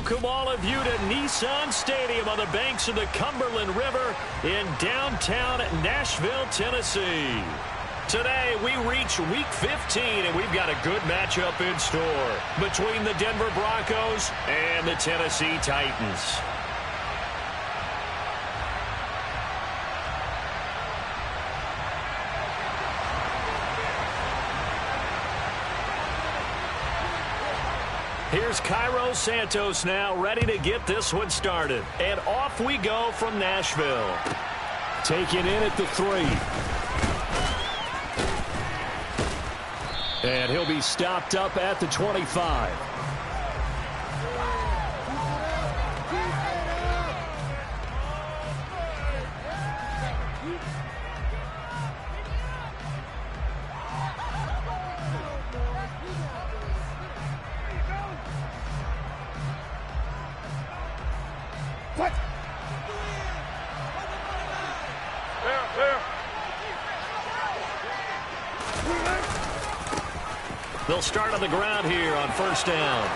welcome all of you to Nissan Stadium on the banks of the Cumberland River in downtown Nashville, Tennessee. Today, we reach Week 15, and we've got a good matchup in store between the Denver Broncos and the Tennessee Titans. Here's Cairo Santos now, ready to get this one started. And off we go from Nashville. Taken in at the 3. And he'll be stopped up at the 25. They'll start on the ground here on first down.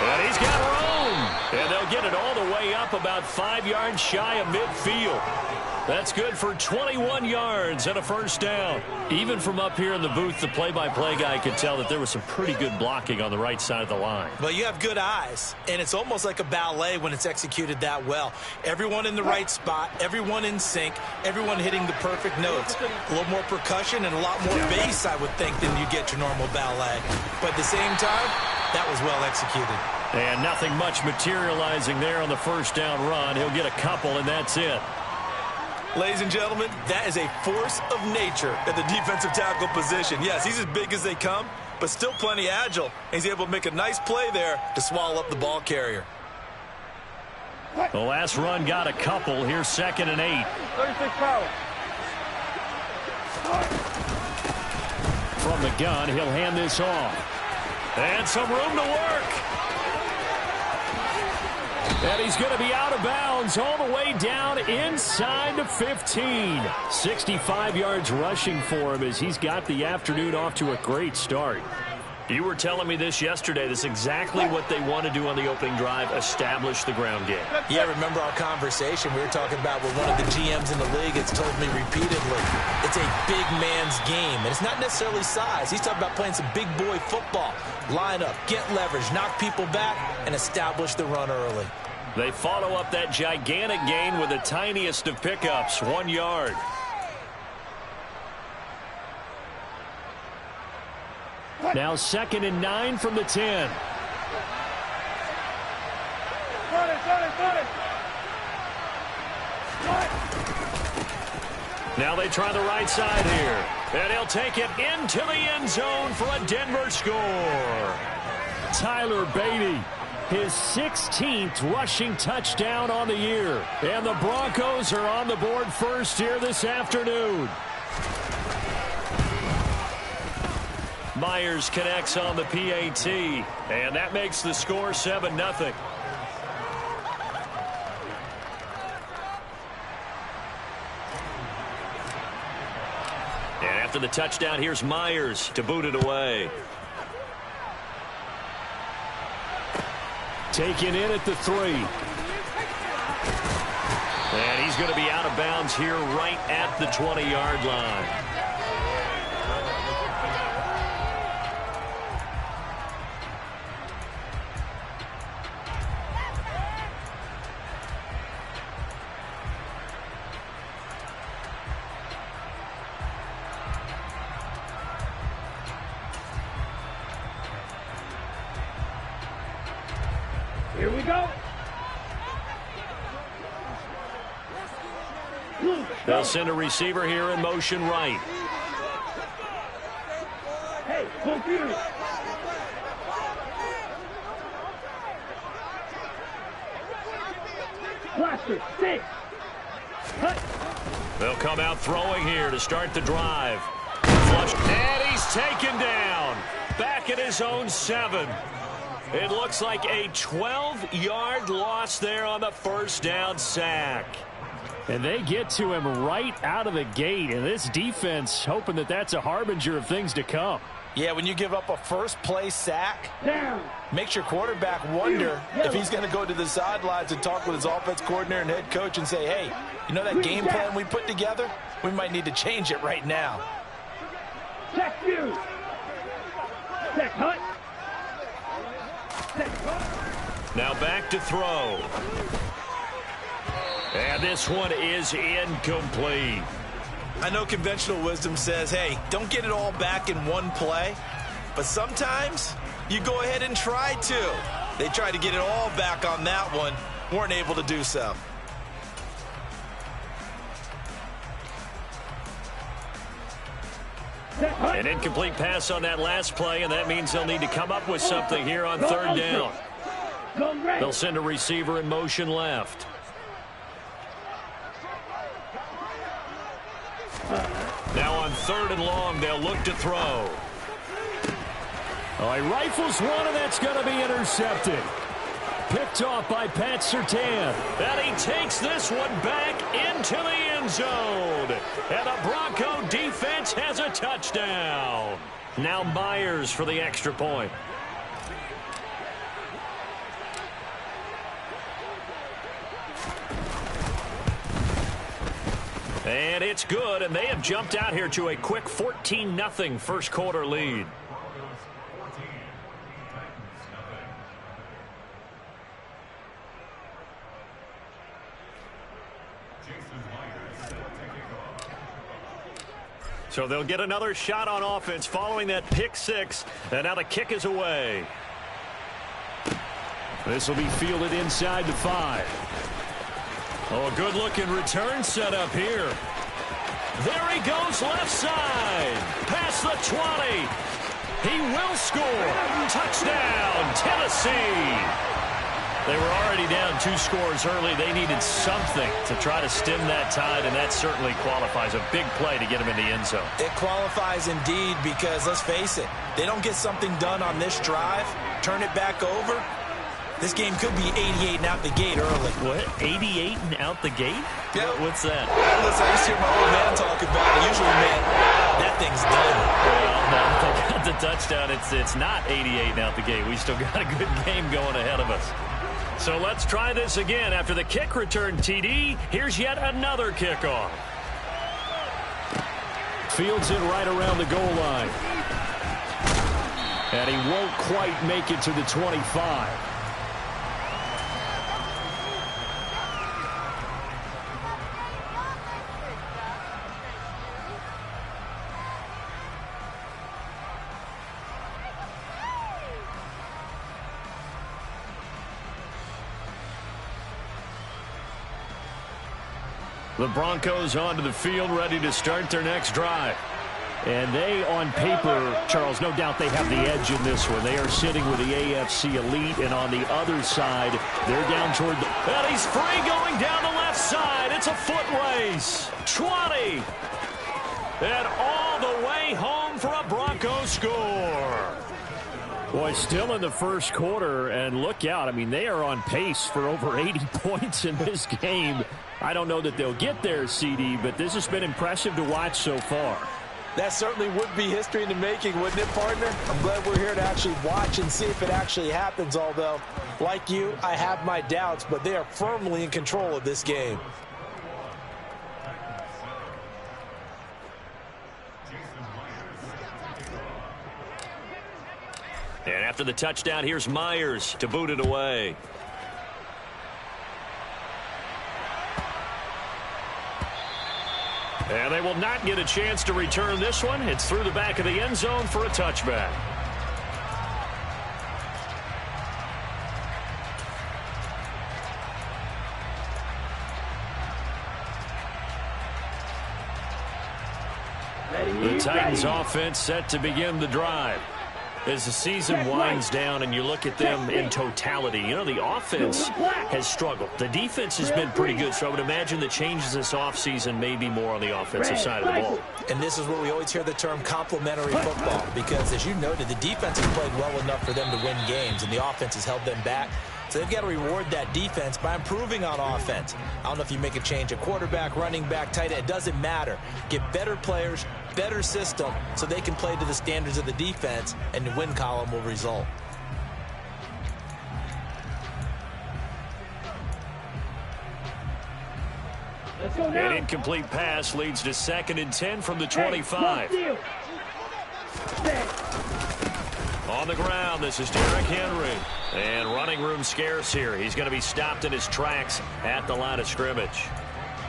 And he's got room. And they'll get it all the way up about 5 yards shy of midfield. That's good for 21 yards and a first down. Even from up here in the booth, the play-by-play guy could tell that there was some pretty good blocking on the right side of the line. Well, you have good eyes, and it's almost like a ballet when it's executed that well. Everyone in the right spot, everyone in sync, everyone hitting the perfect notes. A little more percussion and a lot more bass, I would think, than you get your normal ballet. But at the same time, that was well executed. And nothing much materializing there on the first down run. He'll get a couple, and that's it. Ladies and gentlemen, that is a force of nature at the defensive tackle position. Yes, he's as big as they come, but still plenty agile. He's able to make a nice play there to swallow up the ball carrier. The last run got a couple. Here's 2nd and 8. 36 power. From the gun, he'll hand this off. And some room to work. And he's going to be out of bounds all the way down inside the 15. 65 yards rushing for him as he's got the afternoon off to a great start. You were telling me this yesterday. This is exactly what they want to do on the opening drive, establish the ground game. Yeah, remember our conversation we were talking about with one of the GMs in the league has told me repeatedly, it's a big man's game, and it's not necessarily size. He's talking about playing some big boy football. Line up, get leverage, knock people back, and establish the run early. They follow up that gigantic gain with the tiniest of pickups, 1 yard. Now 2nd and 9 from the 10. Now they try the right side here. And he'll take it into the end zone for a Denver score. Tyler Beatty, his 16th rushing touchdown on the year. And the Broncos are on the board first here this afternoon. Myers connects on the PAT, and that makes the score 7-0. And after the touchdown, here's Myers to boot it away. Taken in at the 3. And he's going to be out of bounds here right at the 20-yard line. Here we go. They'll send a receiver here in motion right. Hey, computer. Blaster, 6. Cut. They'll come out throwing here to start the drive. Flush, and he's taken down. Back at his own 7. It looks like a 12-yard loss there on the first down sack. And they get to him right out of the gate. And this defense hoping that that's a harbinger of things to come. Yeah, when you give up a first-play sack, Down. makes your quarterback wonder if he's going to go to the sidelines and talk with his offense coordinator and head coach and say, hey, you know that game plan we put together? We might need to change it right now. Check you. Check hut. Check hut. Now back to throw. And this one is incomplete. I know conventional wisdom says, hey, don't get it all back in one play. But sometimes you go ahead and try to. They tried to get it all back on that one. Weren't able to do so. An incomplete pass on that last play, and that means they'll need to come up with something here on third down. They'll send a receiver in motion left. Now on third and long, they'll look to throw. Oh, he rifles one, and that's going to be intercepted. Picked off by Pat Surtain. And he takes this one back into the end zone. And the Bronco defense has a touchdown. Now Myers for the extra point. And it's good, and they have jumped out here to a quick 14-0 first quarter lead. So they'll get another shot on offense following that pick six, and now the kick is away. This will be fielded inside the 5. Oh, a good-looking return set up here. There he goes left side. Past the 20. He will score. Touchdown, Tennessee. They were already down 2 scores early. They needed something to try to stem that tide, and that certainly qualifies. A big play to get them in the end zone. It qualifies indeed because, let's face it, they don't get something done on this drive, turn it back over. This game could be 88 and out the gate early. What? 88 and out the gate? Yeah. What's that? Listen, I used to hear my old man talk about it. Usually, man, that thing's done. Well, no, they got the touchdown. It's not 88 and out the gate. We still got a good game going ahead of us. So let's try this again. After the kick return TD, here's yet another kickoff. Fields it right around the goal line. And he won't quite make it to the 25. The Broncos onto the field, ready to start their next drive. And they, on paper, Charles, no doubt they have the edge in this one. They are sitting with the AFC elite, and on the other side, they're down toward the... And he's free going down the left side. It's a foot race. 20. And all the way home for a Bronco score. Boy, still in the first quarter, and look out. I mean, they are on pace for over 80 points in this game. I don't know that they'll get there, CD, but this has been impressive to watch so far. That certainly would be history in the making, wouldn't it, partner? I'm glad we're here to actually watch and see if it actually happens, although, like you, I have my doubts, but they are firmly in control of this game. And after the touchdown, here's Myers to boot it away. And they will not get a chance to return this one. It's through the back of the end zone for a touchback. The Titans offense set to begin the drive. As the season winds down and you look at them in totality, you know, the offense has struggled. The defense has been pretty good, so I would imagine the changes this offseason may be more on the offensive side of the ball. And this is where we always hear the term complementary football, because as you noted, the defense has played well enough for them to win games, and the offense has held them back. So they've got to reward that defense by improving on offense. I don't know if you make a change at quarterback, running back, tight end. It doesn't matter. Get better players, better system, so they can play to the standards of the defense, and the win column will result. An incomplete pass leads to 2nd and 10 from the 25. On the ground, this is Derrick Henry. And running room scarce here. He's going to be stopped in his tracks at the line of scrimmage.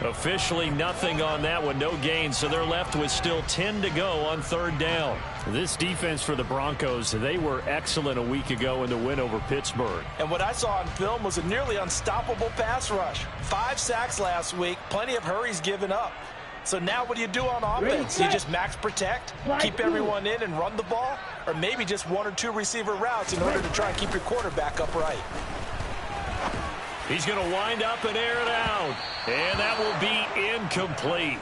Officially nothing on that one, no gain, so they're left with still 10 to go on 3rd down. This defense for the Broncos, they were excellent a week ago in the win over Pittsburgh. And what I saw on film was a nearly unstoppable pass rush. 5 sacks last week, plenty of hurries given up. So now what do you do on offense? You just max protect, keep everyone in and run the ball, or maybe just 1 or 2 receiver routes in order to try and keep your quarterback upright. He's going to wind up and air it out. And that will be incomplete.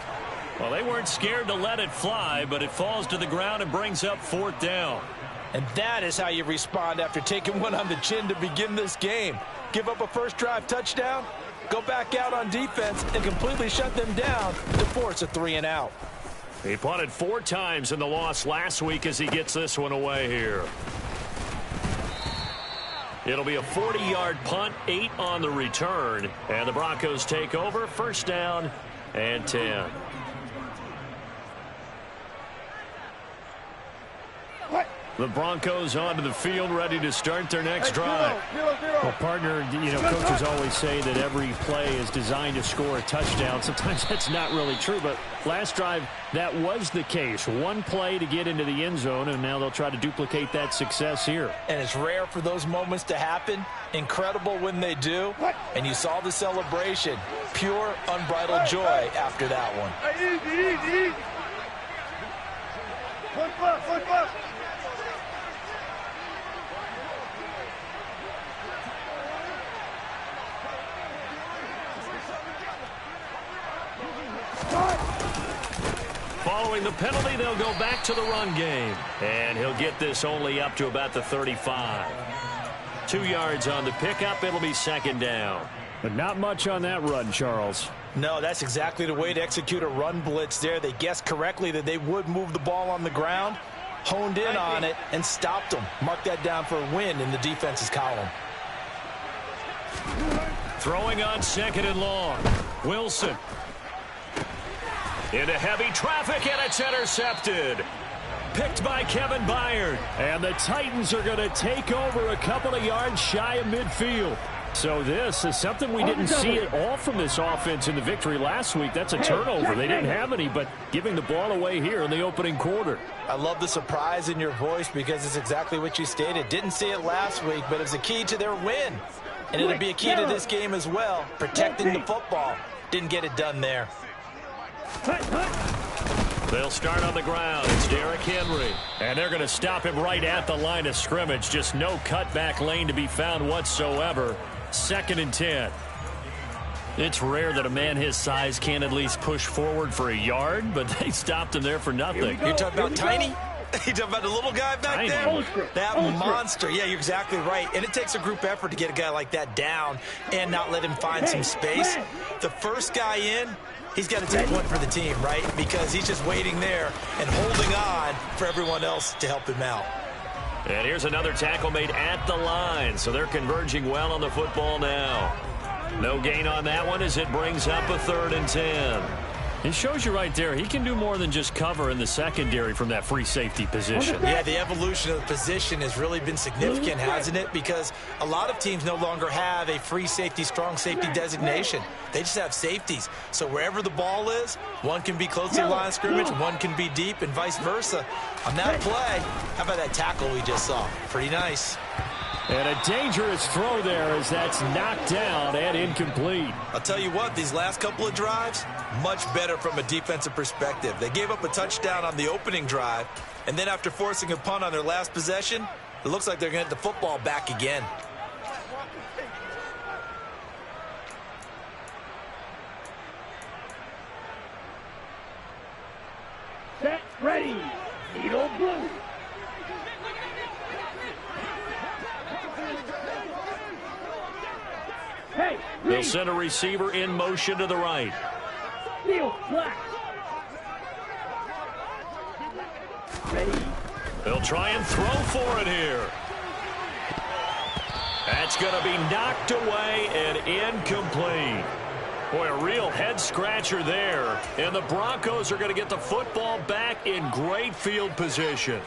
Well, they weren't scared to let it fly, but it falls to the ground and brings up 4th down. And that is how you respond after taking one on the chin to begin this game. Give up a first drive touchdown, go back out on defense, and completely shut them down to force a 3-and-out. He punted 4 times in the loss last week as he gets this one away here. It'll be a 40-yard punt, 8 on the return, and the Broncos take over, 1st down and 10. The Broncos onto the field, ready to start their next drive. Well, partner, coaches always say that every play is designed to score a touchdown. Sometimes that's not really true, but last drive, that was the case. 1 play to get into the end zone, and now they'll try to duplicate that success here. And it's rare for those moments to happen. Incredible when they do. And you saw the celebration. Pure, unbridled joy after that one. Easy. 1 plus. Following the penalty, they'll go back to the run game. And he'll get this only up to about the 35. 2 yards on the pickup. It'll be 2nd down. But not much on that run, Charles. No, that's exactly the way to execute a run blitz there. They guessed correctly that they would move the ball on the ground, honed in on it, and stopped them. Mark that down for a win in the defense's column. Throwing on 2nd and long. Wilson. Into heavy traffic, and it's intercepted. Picked by Kevin Byard. And the Titans are going to take over a couple of yards shy of midfield. So this is something we didn't see at all from this offense in the victory last week. That's a turnover. They didn't have any, but giving the ball away here in the opening quarter. I love the surprise in your voice because it's exactly what you stated. Didn't see it last week, but it's a key to their win. And it'll be a key to this game as well, protecting the football. Didn't get it done there. They'll start on the ground. It's Derrick Henry. And they're going to stop him right at the line of scrimmage. Just no cutback lane to be found whatsoever. 2nd and 10. It's rare that a man his size can't at least push forward for a yard, but they stopped him there for nothing. You're talking about tiny? You're talking about the little guy back there? That monster. Yeah, you're exactly right. And it takes a group effort to get a guy like that down and not let him find some space. The first guy in, he's got to take one for the team, right? Because he's just waiting there and holding on for everyone else to help him out. And here's another tackle made at the line, so they're converging well on the football now. No gain on that one as it brings up a 3rd and 10. It shows you right there, he can do more than just cover in the secondary from that free safety position. Yeah, the evolution of the position has really been significant, hasn't it? Because a lot of teams no longer have a free safety, strong safety designation. They just have safeties. So wherever the ball is, one can be close to the line of scrimmage, one can be deep, and vice versa. On that play, how about that tackle we just saw? Pretty nice. And a dangerous throw there as that's knocked down and incomplete. I'll tell you what, these last couple of drives, much better from a defensive perspective. They gave up a touchdown on the opening drive, and then after forcing a punt on their last possession, it looks like they're going to get the football back again. Set, ready, needle blue. They'll send a receiver in motion to the right. Field flat. Ready. They'll try and throw for it here. That's going to be knocked away and incomplete. Boy, a real head-scratcher there. And the Broncos are going to get the football back in great field position.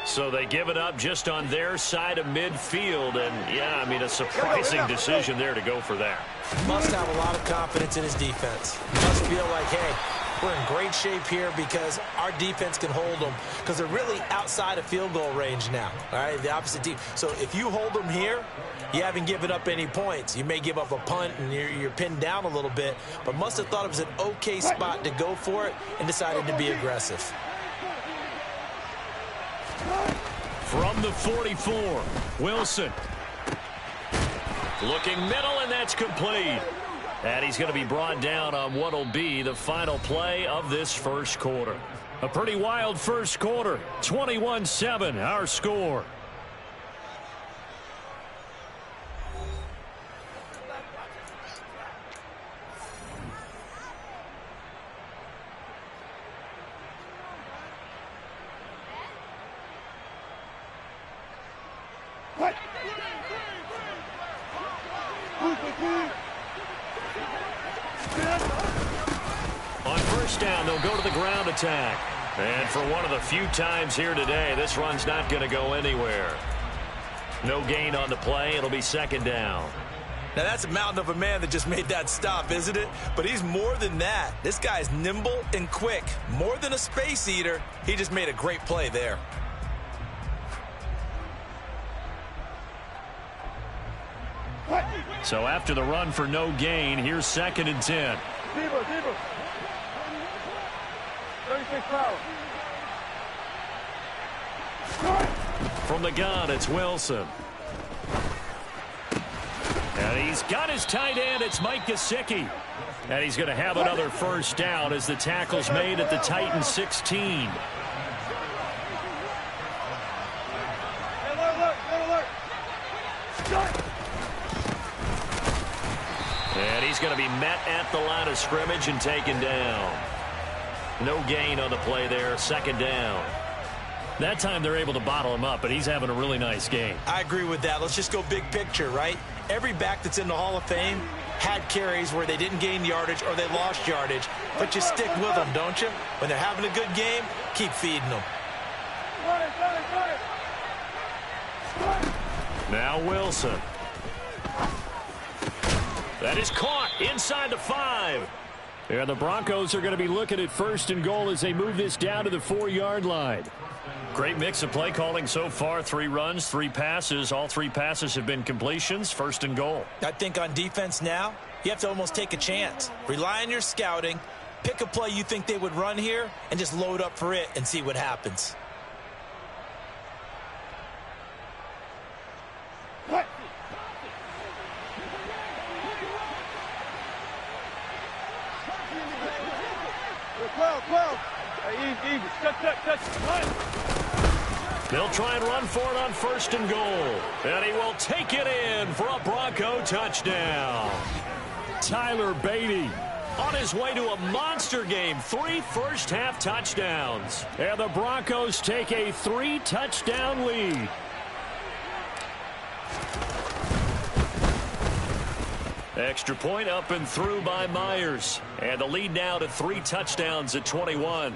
So they give it up just on their side of midfield. And, yeah, I mean, a surprising decision there to go for that. Must have a lot of confidence in his defense. Must feel like, hey, we're in great shape here because our defense can hold them because they're really outside of field goal range now. All right, the opposite team. So if you hold them here, you haven't given up any points. You may give up a punt and you're pinned down a little bit, but must have thought it was an okay spot to go for it and decided to be aggressive. From the 44, Wilson. Looking middle, and that's complete. And he's going to be brought down on what will be the final play of this first quarter. A pretty wild first quarter. 21-7, our score. On first down, they'll go to the ground attack. And for one of the few times here today, this run's not going to go anywhere. No gain on the play. It'll be second down. Now, that's a mountain of a man that just made that stop, isn't it? But he's more than that. This guy's nimble and quick. More than a space eater. He just made a great play there. So after the run for no gain, here's second and 10. 36 power. From the gun, it's Wilson. And he's got his tight end. It's Mike Gesicki. And he's going to have another first down as the tackle's made at the Titans 16. And he's going to be met at the line of scrimmage and taken down. No gain on the play there. Second down. That time they're able to bottle him up, but he's having a really nice game. I agree with that. Let's just go big picture, right? Every back that's in the Hall of Fame had carries where they didn't gain yardage or they lost yardage, but you stick with them, don't you? When they're having a good game, keep feeding them. Now Wilson. That is caught inside the 5. And the Broncos are going to be looking at first and goal as they move this down to the 4-yard line. Great mix of play calling so far. 3 runs, 3 passes. All 3 passes have been completions. First and goal. I think on defense now, you have to almost take a chance. Rely on your scouting. Pick a play you think they would run here and just load up for it and see what happens. They'll try and run for it on first and goal. And he will take it in for a Bronco touchdown. Tyler Beatty on his way to a monster game. 3 first-half touchdowns. And the Broncos take a 3-touchdown lead. Extra point up and through by Myers. And the lead now to 3 touchdowns at 21.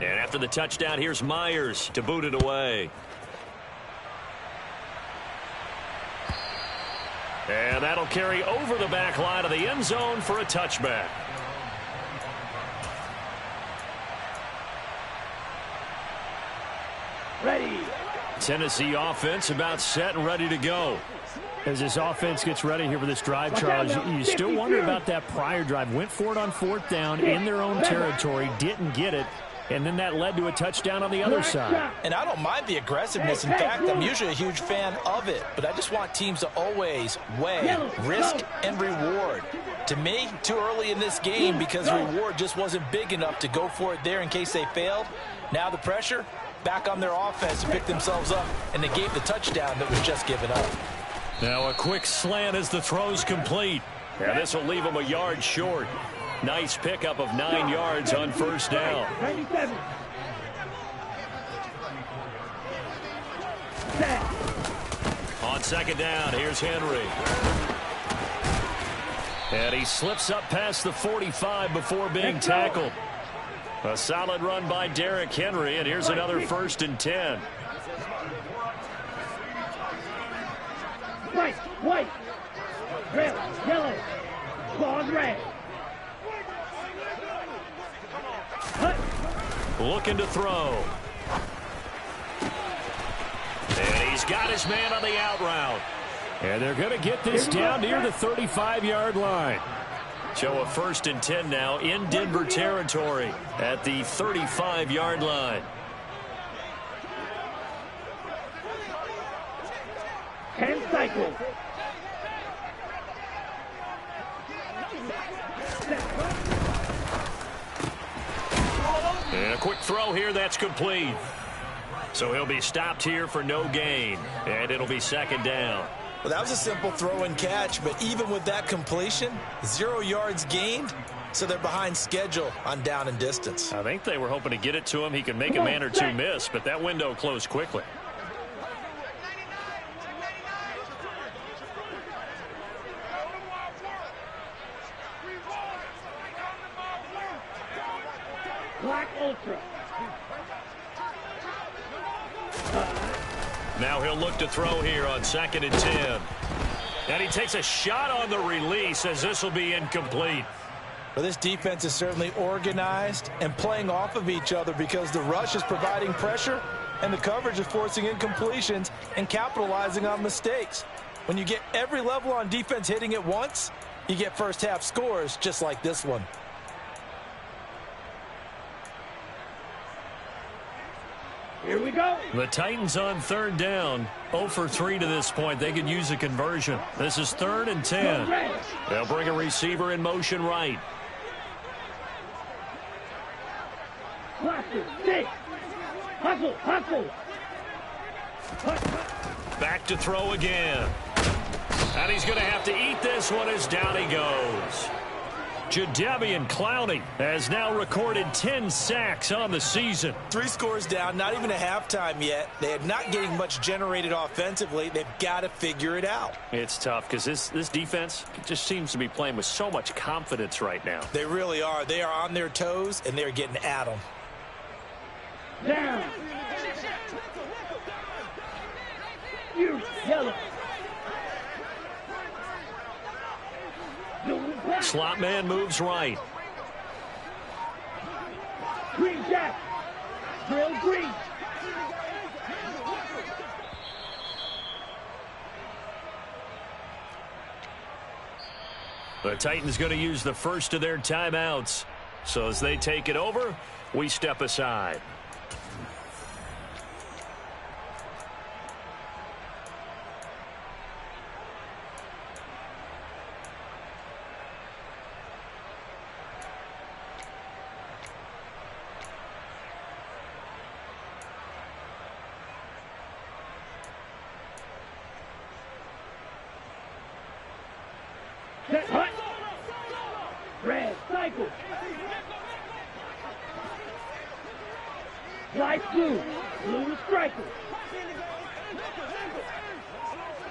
And after the touchdown, here's Myers to boot it away. And that'll carry over the back line of the end zone for a touchback. Ready. Tennessee offense about set and ready to go. As this offense gets ready here for this drive, Charles, you still wonder about that prior drive. Went for it on 4th down in their own territory, didn't get it, and then that led to a touchdown on the other side. And I don't mind the aggressiveness. In fact, I'm usually a huge fan of it, but I just want teams to always weigh risk and reward. To me, too early in this game because reward just wasn't big enough to go for it there in case they failed. Now the pressure, back on their offense to pick themselves up, and they gave the touchdown that was just given up. Now a quick slant as the throw's complete. And this will leave them a yard short. Nice pickup of 9 yards on first down. 97. On second down, here's Henry. And he slips up past the 45 before being tackled. A solid run by Derrick Henry, and here's another 1st and 10. White, red, yellow, claws red. Looking to throw. And he's got his man on the out route. And they're going to get this down near the 35-yard line. So a 1st and 10 now in Denver territory at the 35-yard line. Ten cycles. And a quick throw here, that's complete. So he'll be stopped here for no gain. And it'll be 2nd down. Well, that was a simple throw and catch, but even with that completion, 0 yards gained, so they're behind schedule on down and distance. I think they were hoping to get it to him. He could make a man or two miss, but that window closed quickly. Black Ultra. Now he'll look to throw here on 2nd and 10. And he takes a shot on the release as this will be incomplete. Well, this defense is certainly organized and playing off of each other because the rush is providing pressure and the coverage is forcing incompletions and capitalizing on mistakes. When you get every level on defense hitting at once, you get first half scores just like this one. Here we go. The Titans on 3rd down. 0 for 3 to this point. They could use a conversion. This is 3rd and 10. They'll bring a receiver in motion right. Cluster, stick. Hustle, hustle. Back to throw again. And he's going to have to eat this one as down he goes. Jadeveon Clowney has now recorded 10 sacks on the season. 3 scores down, not even a halftime yet. They are not getting much generated offensively. They've got to figure it out. It's tough because this defense just seems to be playing with so much confidence right now. They really are. They are on their toes, and they're getting at them. Down. You yellow. Slot man moves right. Green Jack. Drill green. The Titans going to use the first of their timeouts. So as they take it over, we step aside. Set hut. Red cycle. Light blue. Blue striker.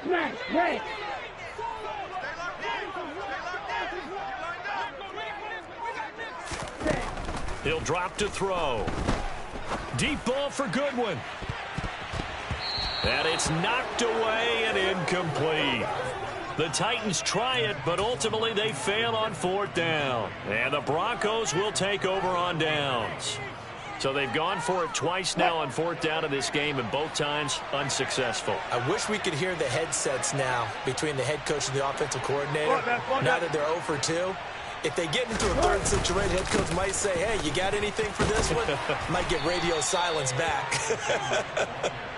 Smash red. He'll drop to throw. Deep ball for Goodwin. And it's knocked away and incomplete. The Titans try it, but ultimately they fail on 4th down. And the Broncos will take over on downs. So they've gone for it twice now on 4th down in this game, and both times unsuccessful. I wish we could hear the headsets now between the head coach and the offensive coordinator. Now that they're 0 for 2. If they get into a 3rd situation, head coach might say, hey, you got anything for this one? Might get radio silence back.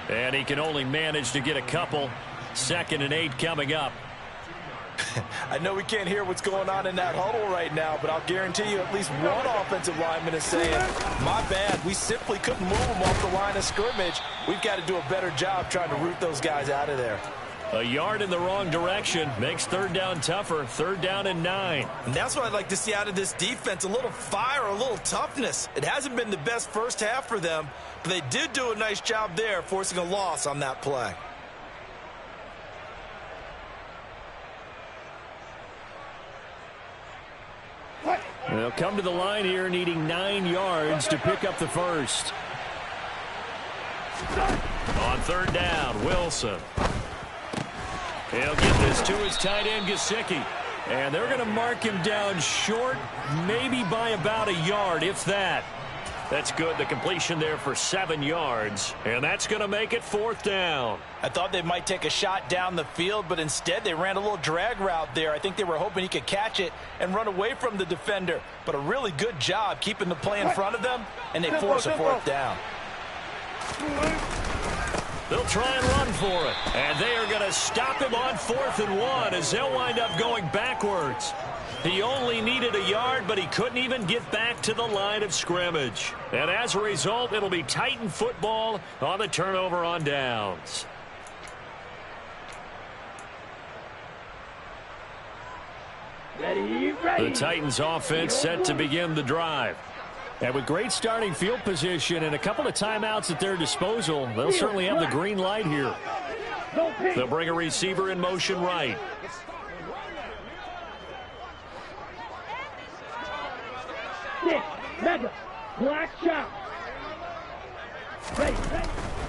And he can only manage to get a couple. 2nd and 8 coming up. I know we can't hear what's going on in that huddle right now, but I'll guarantee you at least one offensive lineman is saying, my bad, we simply couldn't move them off the line of scrimmage. We've got to do a better job trying to root those guys out of there. A yard in the wrong direction makes third down tougher. 3rd down and 9. And that's what I'd like to see out of this defense, a little fire, a little toughness. It hasn't been the best first half for them, but they did do a nice job there, forcing a loss on that play. They'll come to the line here needing 9 yards to pick up the first. On 3rd down, Wilson. He'll get this to his tight end, Gesicki. And they're going to mark him down short, maybe by about a yard, if that. That's good. The completion there for 7 yards. And that's going to make it 4th down. I thought they might take a shot down the field, but instead they ran a little drag route there. I think they were hoping he could catch it and run away from the defender. But a really good job keeping the play in front of them, and they force a 4th down. They'll try and run for it. And they are going to stop him on 4th and 1 as they'll wind up going backwards. He only needed a yard, but he couldn't even get back to the line of scrimmage. And as a result, it'll be Titan football on the turnover on downs. Ready, ready. The Titans offense set to begin the drive. And with great starting field position and a couple of timeouts at their disposal, they'll certainly have the green light here. They'll bring a receiver in motion right. Mega, black shot. Ready, ready.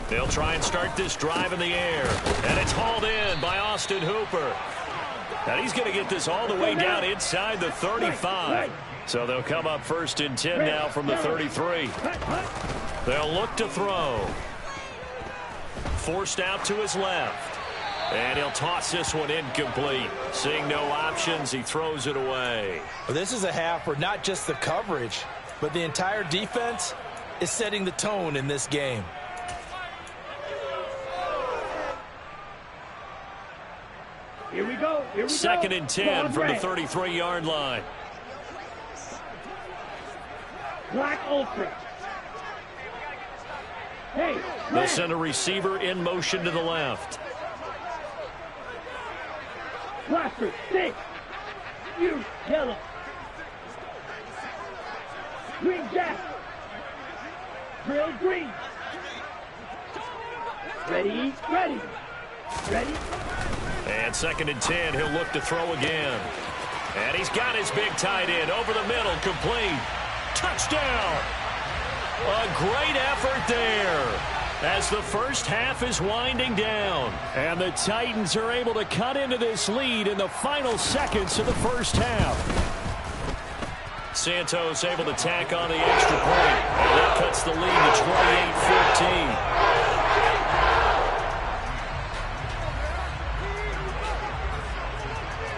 They'll try and start this drive in the air. And it's hauled in by Austin Hooper. And he's going to get this all the way down inside the 35. So they'll come up 1st and 10 now from the 33. They'll look to throw. Forced out to his left. And he'll toss this one incomplete. Seeing no options, he throws it away. Well, this is a half where not just the coverage, but the entire defense is setting the tone in this game. Here we go. Here we 2nd go. and 10 from the 33-yard line. Black Ultra. Hey, They'll send a receiver in motion to the left. Blaster, 6. You, yellow. Green jack. Drill green. Ready, ready. Ready. And 2nd and 10, he'll look to throw again. And he's got his big tight end over the middle, complete. Touchdown! A great effort there as the first half is winding down. And the Titans are able to cut into this lead in the final seconds of the first half. Santos able to tack on the extra point. And that cuts the lead to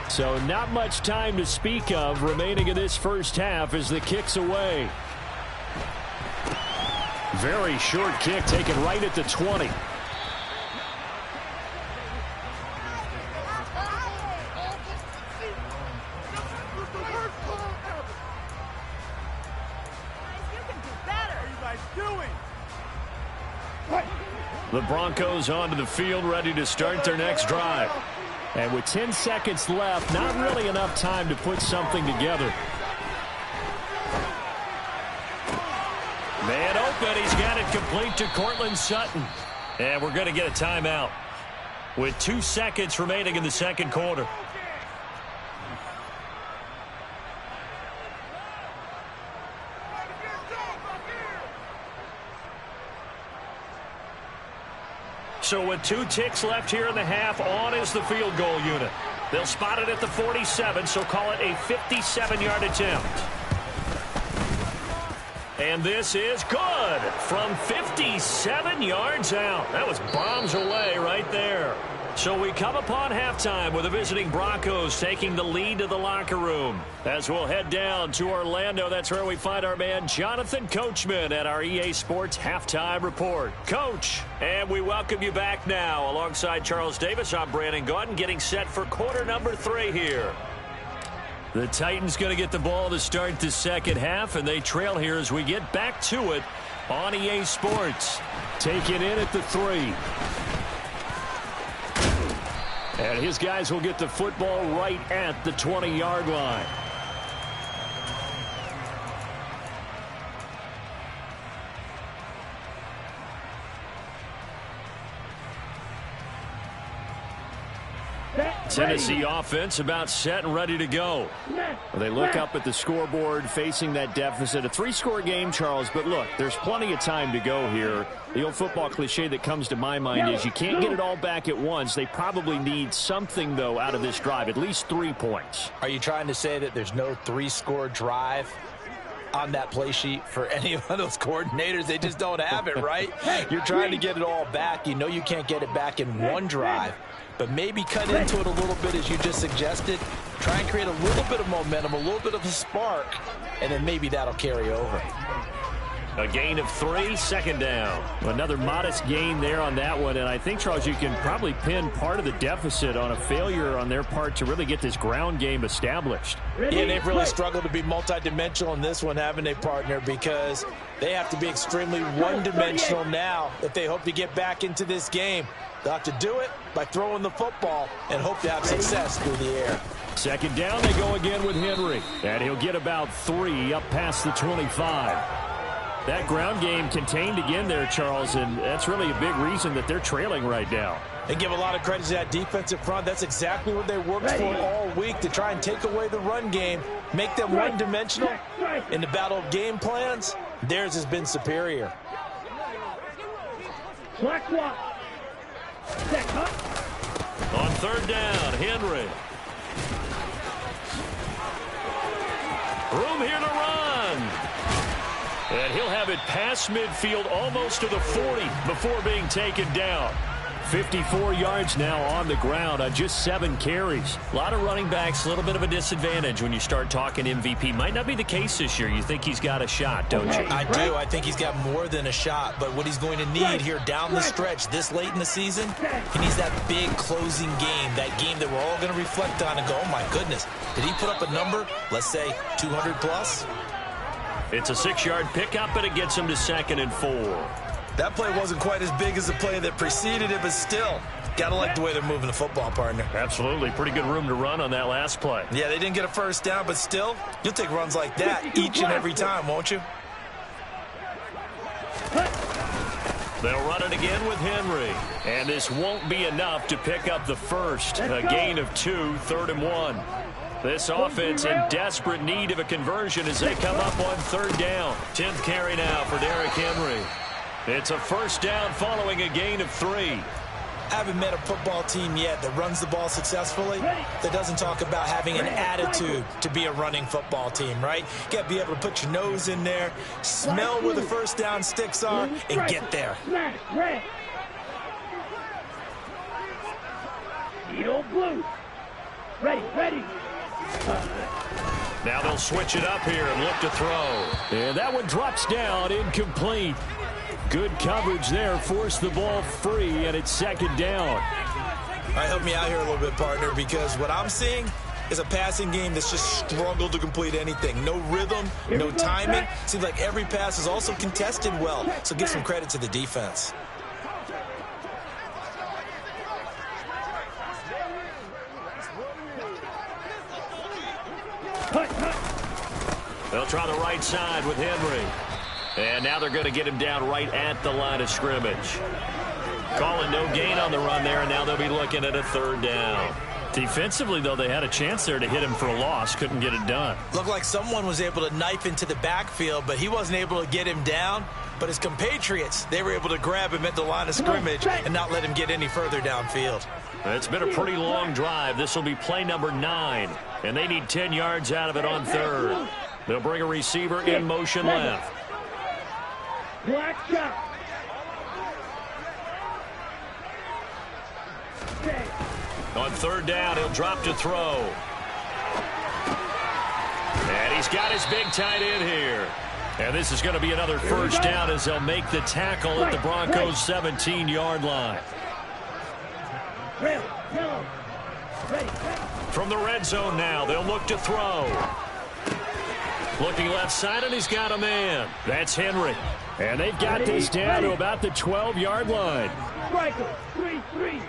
28-14. So not much time to speak of remaining in this first half as the kick's away. Very short kick taken right at the 20. The Broncos onto the field, ready to start their next drive. And with 10 seconds left, not really enough time to put something together. Man open, he's got it complete to Cortland Sutton. And we're going to get a timeout with 2 seconds remaining in the second quarter. So with 2 ticks left here in the half, on is the field goal unit. They'll spot it at the 47, so call it a 57-yard attempt. And this is good from 57 yards out. That was bombs away right there. So we come upon halftime with the visiting Broncos taking the lead to the locker room. As we'll head down to Orlando, that's where we find our man Jonathan Coachman at our EA Sports Halftime Report. Coach, and we welcome you back now. Alongside Charles Davis, I'm Brandon Gaudin, getting set for quarter number 3 here. The Titans going to get the ball to start the second half, and they trail here as we get back to it on EA Sports. Taken in at the 3. And his guys will get the football right at the 20-yard line. Tennessee offense about set and ready to go. They look up at the scoreboard facing that deficit. A 3-score game, Charles, but look, there's plenty of time to go here. The old football cliche that comes to my mind is you can't get it all back at once. They probably need something, though, out of this drive, at least 3 points. Are you trying to say that there's no 3-score drive on that play sheet for any of those coordinators? They just don't have it, right? You're trying to get it all back. You know you can't get it back in one drive. But maybe cut into it a little bit, as you just suggested. Try and create a little bit of momentum, a little bit of a spark, and then maybe that'll carry over. A gain of 3, second down. Another modest gain there on that one, and I think, Charles, you can probably pin part of the deficit on a failure on their part to really get this ground game established. Yeah, they've really struggled to be multidimensional in this one, haven't they, partner? Because they have to be extremely one-dimensional now if they hope to get back into this game. They'll have to do it by throwing the football and hope to have success through the air. Second down, they go again with Henry. And he'll get about 3 up past the 25. That ground game contained again there, Charles, and that's really a big reason that they're trailing right now. They give a lot of credit to that defensive front. That's exactly what they worked for all week, to try and take away the run game, make them one-dimensional. In the battle of game plans, theirs has been superior. On third down, Henry. Room here to run. And he'll have it past midfield, almost to the 40 before being taken down. 54 yards now on the ground on just 7 carries. A lot of running backs, a little bit of a disadvantage when you start talking MVP. Might not be the case this year. You think he's got a shot, don't you? I do. I think he's got more than a shot. But what he's going to need here down the stretch this late in the season, he needs that big closing game, that game that we're all going to reflect on and go, oh, my goodness, did he put up a number, let's say 200 plus? It's a 6-yard pickup, and it gets him to 2nd and 4. That play wasn't quite as big as the play that preceded it, but still, got to like the way they're moving the football, partner. Absolutely. Pretty good room to run on that last play. Yeah, they didn't get a first down, but still, you'll take runs like that each and every time, won't you? They'll run it again with Henry. And this won't be enough to pick up the first. A gain of 2, 3rd and 1. This offense in desperate need of a conversion as they come up on 3rd down. 10th carry now for Derrick Henry. It's a first down following a gain of 3. I haven't met a football team yet that runs the ball successfully that doesn't talk about having an attitude to be a running football team, right? You got to be able to put your nose in there, smell where the first down sticks are, and get there. Eagle blue. Ready. Now they'll switch it up here and look to throw. And that one drops down, incomplete. Good coverage there, forced the ball free, and it's 2nd down. All right, help me out here a little bit, partner, because what I'm seeing is a passing game that's just struggled to complete anything. No rhythm, no timing. Seems like every pass is also contested well, so give some credit to the defense. They'll try the right side with Henry. And now they're going to get him down right at the line of scrimmage. Calling no gain on the run there, and now they'll be looking at a 3rd down. Defensively, though, they had a chance there to hit him for a loss. Couldn't get it done. Looked like someone was able to knife into the backfield, but he wasn't able to get him down. But his compatriots, they were able to grab him at the line of scrimmage and not let him get any further downfield. It's been a pretty long drive. This will be play number 9, and they need 10 yards out of it on 3rd. They'll bring a receiver in motion left. Black shot. On third down, he'll drop to throw. And he's got his big tight end here. And this is going to be another first down as they'll make the tackle at the Broncos' 17-yard line. From the red zone now, they'll look to throw. Looking left side, and he's got a man. That's Henry. And they've got this down to about the 12-yard line. 3-3.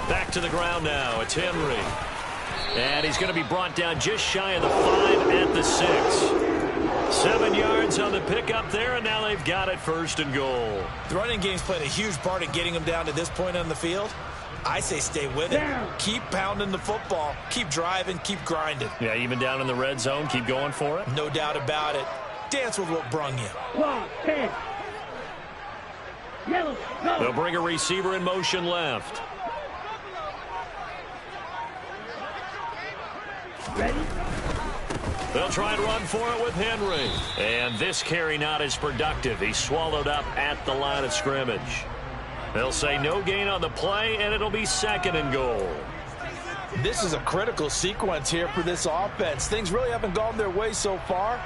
Back to the ground now. It's Henry. And he's going to be brought down just shy of the 5 at the 6. 7 yards on the pickup there, and now they've got it first and goal. The running game's played a huge part in getting them down to this point on the field. I say stay with it. Keep pounding the football. Keep driving. Keep grinding. Yeah, even down in the red zone, keep going for it. No doubt about it. Dance with what brung you. 10. Yellow, go. They'll bring a receiver in motion left. Ready? They'll try and run for it with Henry. And this carry not as productive. He's swallowed up at the line of scrimmage. They'll say no gain on the play, and it'll be second and goal. This is a critical sequence here for this offense. Things really haven't gone their way so far.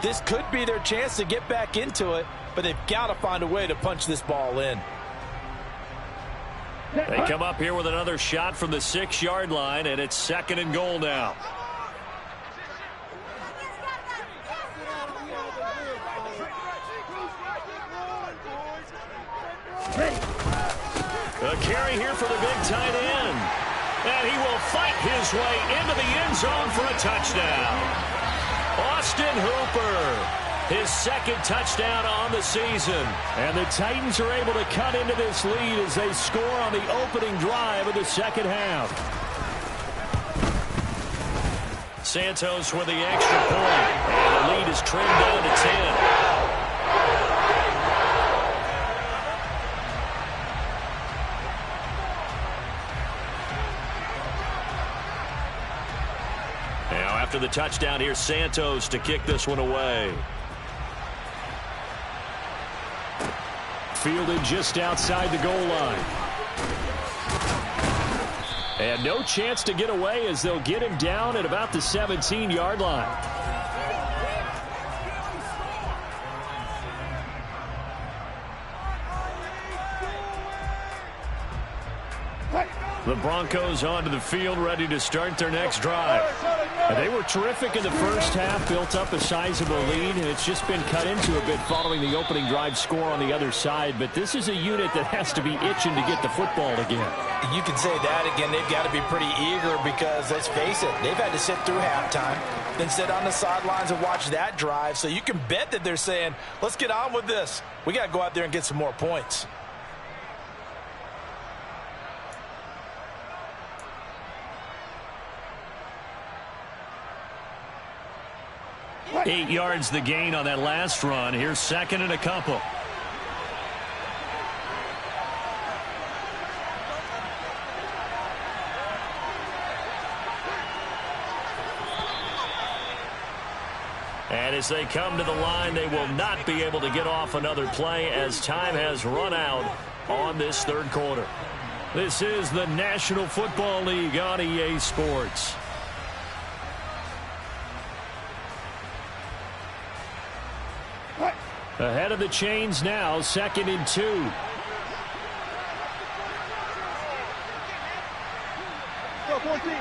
This could be their chance to get back into it, but they've got to find a way to punch this ball in. They come up here with another shot from the 6-yard line, and it's second and goal now. A carry here for the big tight end. And he will fight his way into the end zone for a touchdown. Austin Hooper, his second touchdown on the season. And the Titans are able to cut into this lead as they score on the opening drive of the second half. Santos with the extra point. And the lead is trimmed down to 10. After the touchdown, here's Santos to kick this one away. Fielded just outside the goal line. And no chance to get away as they'll get him down at about the 17-yard line. The Broncos onto the field, ready to start their next drive. They were terrific in the first half, built up a sizable lead, and it's just been cut into a bit following the opening drive score on the other side. But this is a unit that has to be itching to get the football again. You can say that again. They've got to be pretty eager because, let's face it, they've had to sit through halftime, then sit on the sidelines and watch that drive. So you can bet that they're saying, let's get on with this. We got to go out there and get some more points. Eight yards the gain on that last run. Here's second and a couple. And as they come to the line, they will not be able to get off another play as time has run out on this third quarter. This is the National Football League on EA Sports. Ahead of the chains now, second and 2. Go 14.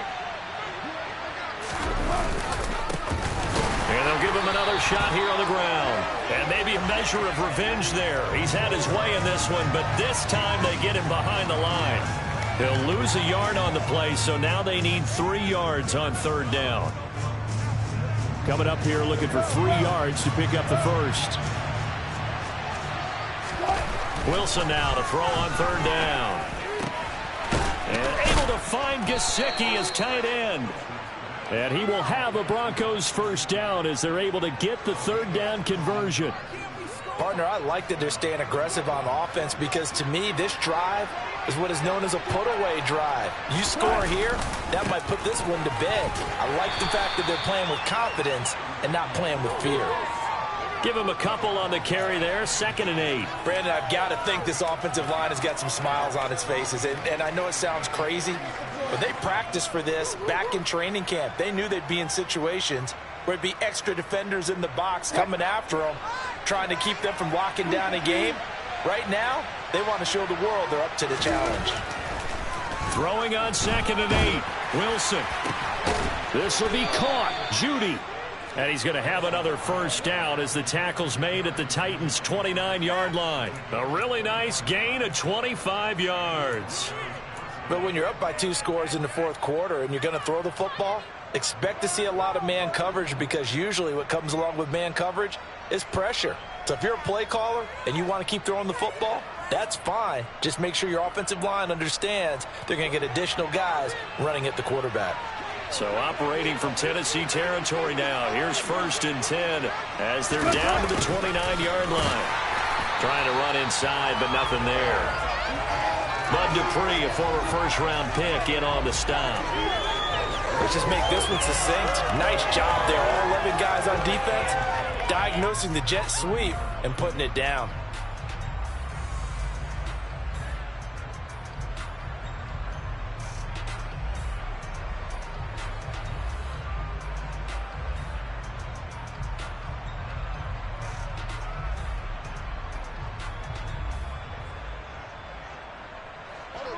And they'll give him another shot here on the ground. And maybe a measure of revenge there. He's had his way in this one, but this time they get him behind the line. He'll lose a yard on the play, so now they need 3 yards on third down. Coming up here looking for 3 yards to pick up the first. Wilson now to throw on third down. And able to find Gesicki as tight end. And he will have a Broncos first down as they're able to get the third down conversion. Partner, I like that they're staying aggressive on offense because to me, this drive is what is known as a put-away drive. You score here, that might put this one to bed. I like the fact that they're playing with confidence and not playing with fear. Give him a couple on the carry there, 2nd and 8. Brandon, I've got to think this offensive line has got some smiles on its faces. And I know it sounds crazy, but they practiced for this back in training camp. They knew they'd be in situations where it'd be extra defenders in the box coming after them, trying to keep them from locking down a game. Right now, they want to show the world they're up to the challenge. Throwing on 2nd and 8. Wilson. This will be caught. Judy. And he's going to have another first down as the tackle's made at the Titans' 29-yard line. A really nice gain of 25 yards. But when you're up by 2 scores in the 4th quarter and you're going to throw the football, expect to see a lot of man coverage because usually what comes along with man coverage is pressure. So if you're a play caller and you want to keep throwing the football, that's fine. Just make sure your offensive line understands they're going to get additional guys running at the quarterback. So operating from Tennessee territory now. Here's 1st and 10 as they're down to the 29-yard line. Trying to run inside, but nothing there. Bud Dupree, a former first-round pick, in on the stop. Let's just make this one succinct. Nice job there. All 11 guys on defense diagnosing the jet sweep and putting it down.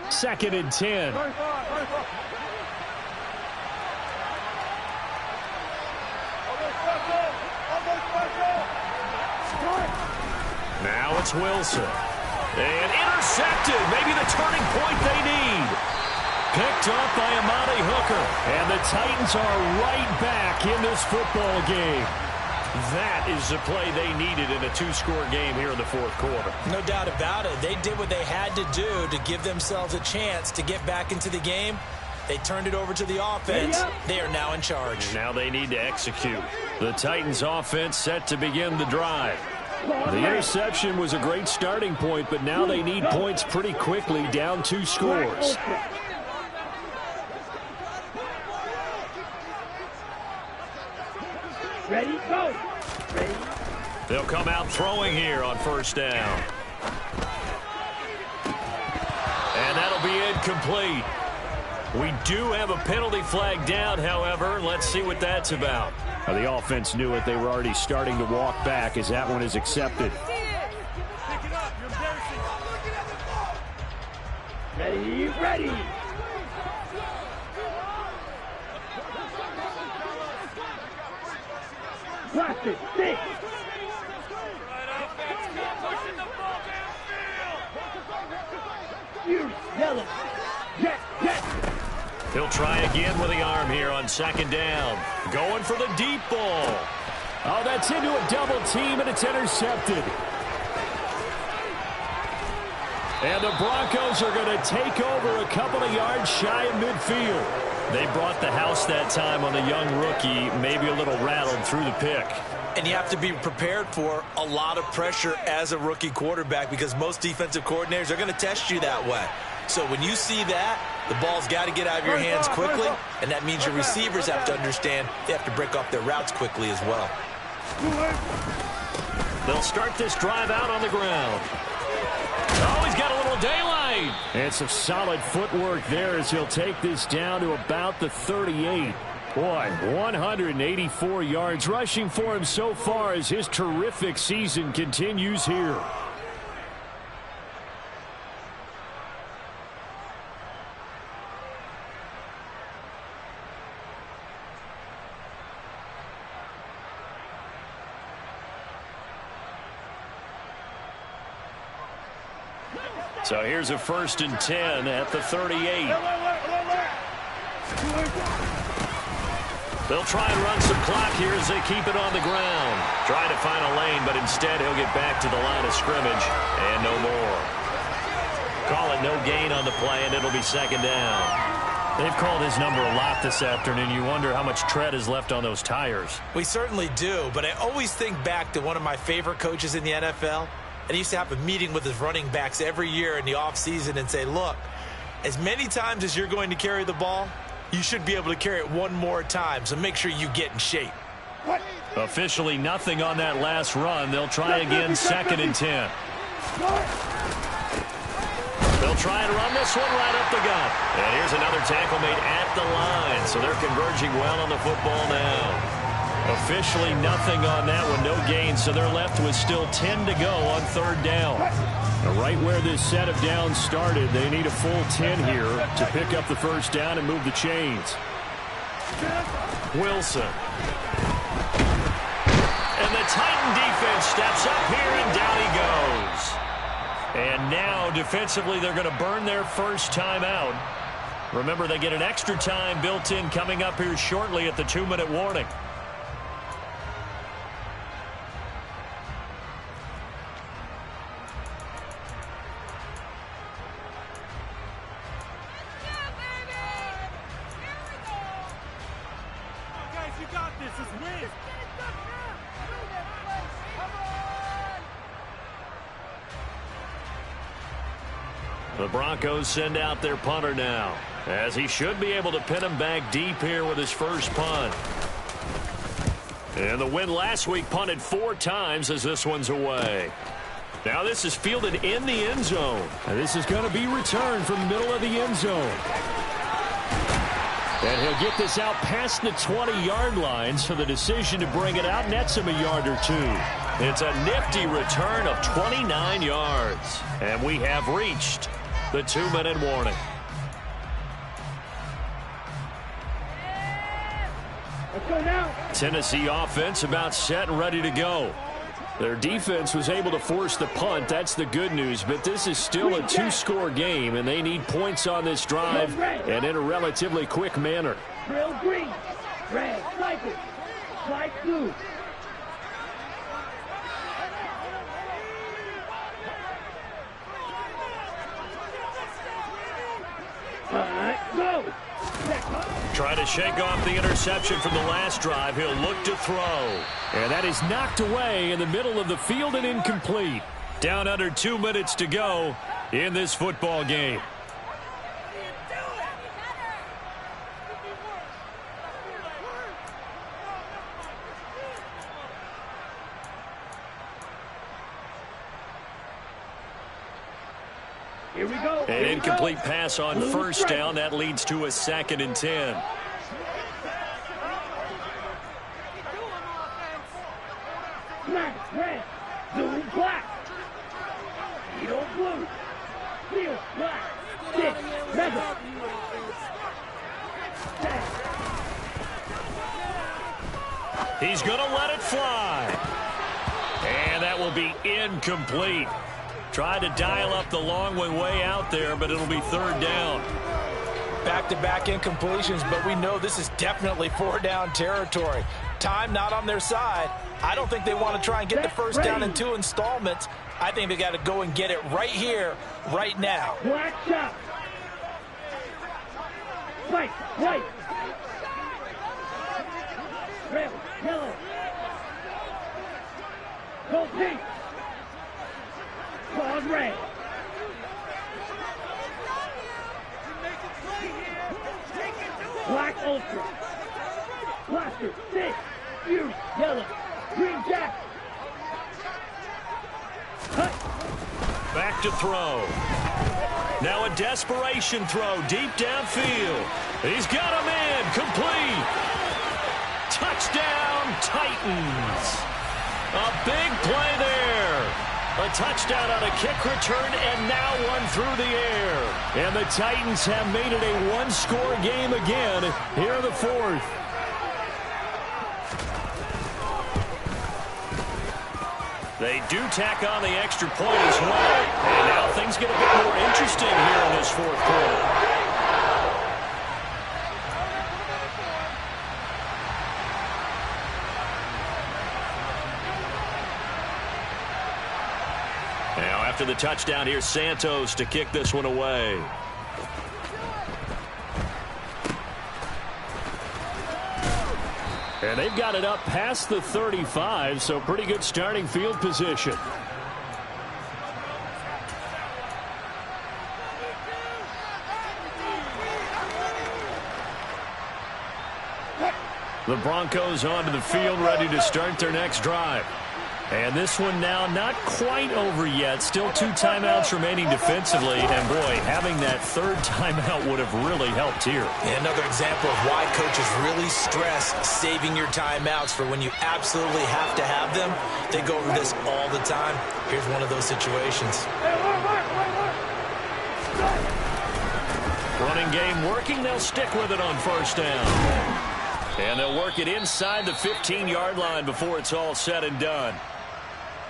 Second and 10. Now it's Wilson. And intercepted. Maybe the turning point they need. Picked up by Amani Hooker. And the Titans are right back in this football game. That is the play they needed in a 2-score game here in the 4th quarter. No doubt about it. They did what they had to do to give themselves a chance to get back into the game. They turned it over to the offense. They are now in charge. And now they need to execute. The Titans offense set to begin the drive. The interception was a great starting point, but now they need points pretty quickly, down 2 scores. Ready, go. Ready. They'll come out throwing here on 1st down. And that'll be incomplete. We do have a penalty flag down, however. Let's see what that's about. The offense knew it. They were already starting to walk back as that one is accepted. Ready, ready. Blast it, stick. You yellow. Jet, jet. He'll try again with the arm here on 2nd down. Going for the deep ball. Oh, that's into a double team, and it's intercepted. And the Broncos are going to take over a couple of yards shy of midfield. They brought the house that time on the young rookie, maybe a little rattled through the pick. And you have to be prepared for a lot of pressure as a rookie quarterback because most defensive coordinators are going to test you that way. So when you see that, the ball's got to get out of your hands quickly, and that means your receivers have to understand they have to break off their routes quickly as well. They'll start this drive out on the ground. Oh, he's got a little daylight. And some solid footwork there as he'll take this down to about the 38. Boy, 184 yards rushing for him so far as his terrific season continues here. So here's a 1st and 10 at the 38. They'll try and run some clock here as they keep it on the ground. Try to find a lane, but instead he'll get back to the line of scrimmage and no more. Call it no gain on the play, and it'll be 2nd down. They've called his number a lot this afternoon. You wonder how much tread is left on those tires. We certainly do, but I always think back to one of my favorite coaches in the NFL. And he used to have a meeting with his running backs every year in the offseason and say, look, as many times as you're going to carry the ball, you should be able to carry it one more time, so make sure you get in shape. Officially nothing on that last run. They'll try again, 2nd and 10. They'll try and run this one right up the gut. And here's another tackle made at the line, so they're converging well on the football now. Officially nothing on that one, no gain, so they're left with still 10 to go on 3rd down. Now, right where this set of downs started, they need a full 10 here to pick up the 1st down and move the chains. Wilson. And the Titan defense steps up here, and down he goes. And now, defensively, they're going to burn their first time out. Remember, they get an extra time built in coming up here shortly at the 2-minute warning. The Broncos send out their punter now, as he should be able to pin him back deep here with his first punt. And the win last week punted 4 times as this one's away. Now this is fielded in the end zone. And this is going to be returned from the middle of the end zone. And he'll get this out past the 20-yard line, so the decision to bring it out nets him a yard or 2. It's a nifty return of 29 yards. And we have reached the 2-minute warning. Let's go now. Tennessee offense about set and ready to go. Their defense was able to force the punt. That's the good news. But this is still a 2-score game, and they need points on this drive and in a relatively quick manner. Drill green. Red. Like it. Like blue. Go. Try to shake off the interception from the last drive. He'll look to throw. And that is knocked away in the middle of the field and incomplete. Down under 2 minutes to go in this football game. Here we go. An incomplete pass on first down. That leads to a 2nd and 10. Black, red, blue, black. Yellow, blue. Steel, black. Stick, red. He's going to let it fly. And that will be incomplete. Tried to dial up the long one way out there, but it'll be 3rd down. Back-to-back incompletions, but we know this is definitely 4-down territory. Time not on their side. I don't think they want to try and get the first down in 2 installments. I think they got to go and get it right here, right now. Black shot. White, white. Red, yellow. Gold pink. Claws red. Black ultra. Blaster, stick, fuse, yellow, green jack. Cut. Back to throw. Now a desperation throw deep downfield. He's got him in. Complete. Touchdown, Titans. A big play there. A touchdown on a kick return, and now one through the air. And the Titans have made it a 1-score game again here in the 4th. They do tack on the extra point as well. And now things get a bit more interesting here in this 4th quarter. Now after the touchdown, here's Santos to kick this one away. And they've got it up past the 35, so pretty good starting field position. The Broncos onto the field, ready to start their next drive. And this one now not quite over yet. Still 2 timeouts remaining defensively. And, boy, having that third timeout would have really helped here. And another example of why coaches really stress saving your timeouts for when you absolutely have to have them. They go over this all the time. Here's one of those situations. Running game working. They'll stick with it on first down. And they'll work it inside the 15-yard line before it's all said and done.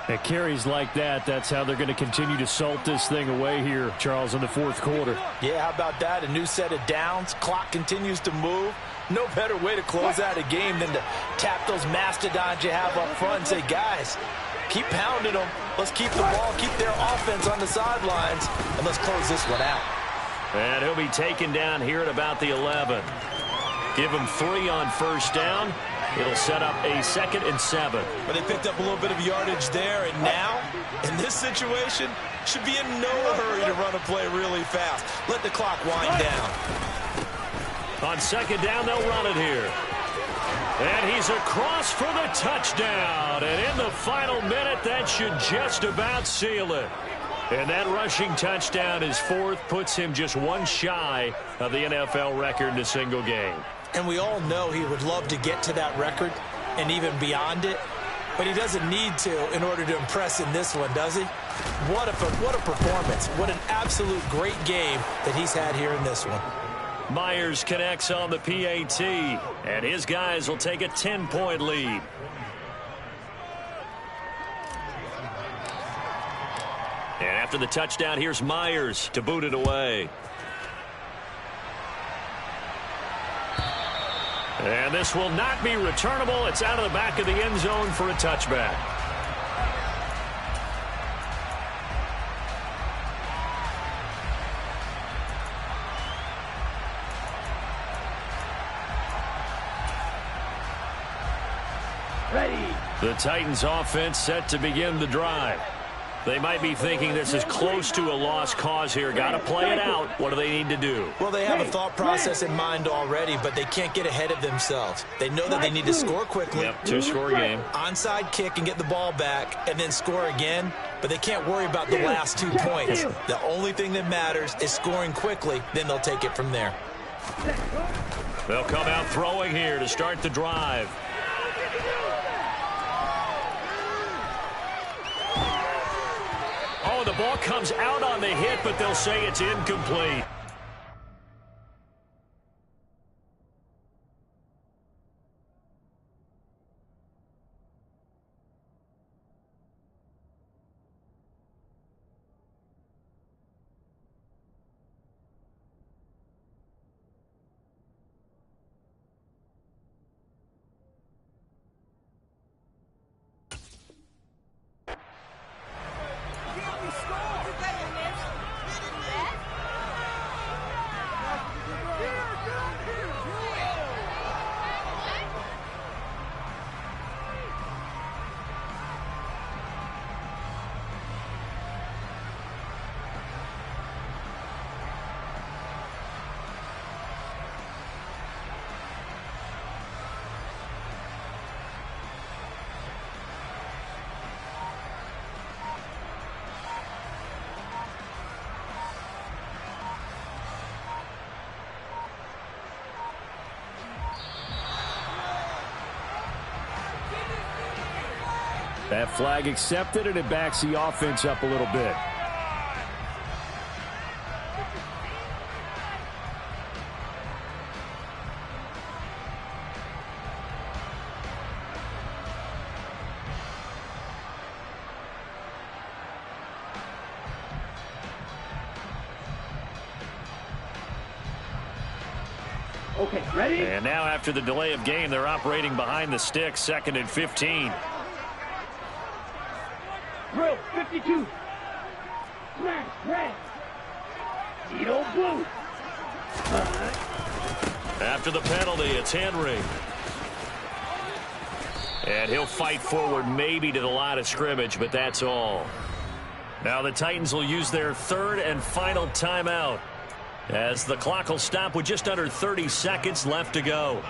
At carries like that, that's how they're going to continue to salt this thing away here, Charles, in the fourth quarter. Yeah, how about that? A new set of downs. Clock continues to move. No better way to close out a game than to tap those mastodons you have up front and say, guys, keep pounding them. Let's keep the ball, keep their offense on the sidelines, and let's close this one out. And he'll be taken down here at about the 11. Give him 3 on first down. It'll set up a 2nd and 7. But they picked up a little bit of yardage there, and now, in this situation, should be in no hurry to run a play really fast. Let the clock wind down. On 2nd down, they'll run it here. And he's across for the touchdown. And in the final minute, that should just about seal it. And that rushing touchdown, his 4th, puts him just 1 shy of the NFL record in a single game. And we all know he would love to get to that record and even beyond it. But he doesn't need to in order to impress in this one, does he? What a performance. What an absolute great game that he's had here in this one. Myers connects on the PAT. And his guys will take a 10-point lead. And after the touchdown, here's Myers to boot it away. And this will not be returnable. It's out of the back of the end zone for a touchback. Ready. The Titans offense set to begin the drive. They might be thinking this is close to a lost cause here. Got to play it out. What do they need to do? Well, they have a thought process in mind already, but they can't get ahead of themselves. They know that they need to score quickly. Yep, 2-score game. Onside kick and get the ball back and then score again, but they can't worry about the last 2 points. The only thing that matters is scoring quickly, then they'll take it from there. They'll come out throwing here to start the drive. Oh, the ball comes out on the hit, but they'll say it's incomplete. That flag accepted, and it backs the offense up a little bit. Okay, ready? And now after the delay of game, they're operating behind the sticks, 2nd and 15. Drill 52. Smash red. Tito blue. After the penalty, it's Henry. And he'll fight forward maybe to the line of scrimmage, but that's all. Now the Titans will use their third and final timeout, as the clock will stop with just under 30 seconds left to go.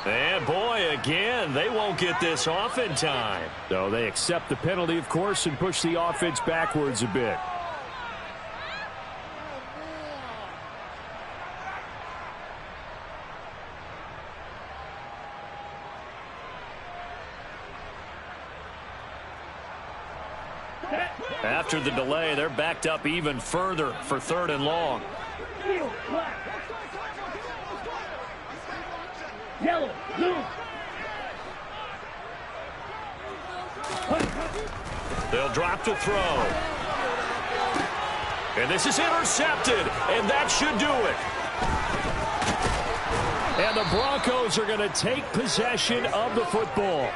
And boy, again, they won't get this off in time. So they accept the penalty, of course, and push the offense backwards a bit. After the delay, they're backed up even further for third and long. Yellow, blue. They'll drop to throw. And this is intercepted, and that should do it. And the Broncos are going to take possession of the football.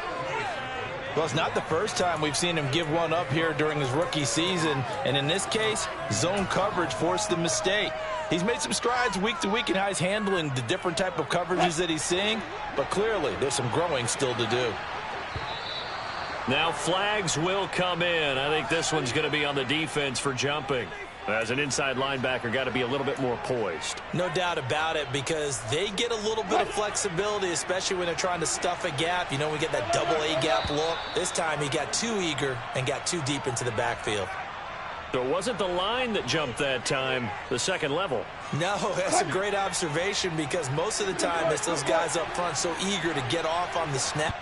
Well, it's not the first time we've seen him give one up here during his rookie season. And in this case, zone coverage forced the mistake. He's made some strides week to week in how he's handling the different type of coverages that he's seeing. But clearly, there's some growing still to do. Now flags will come in. I think this one's going to be on the defense for jumping. As an inside linebacker, got to be a little bit more poised. No doubt about it, because they get a little bit of flexibility, especially when they're trying to stuff a gap. You know, we get that double A gap look. This time he got too eager and got too deep into the backfield. So it wasn't the line that jumped that time, the second level. No, that's a great observation, because most of the time it's those guys up front so eager to get off on the snap.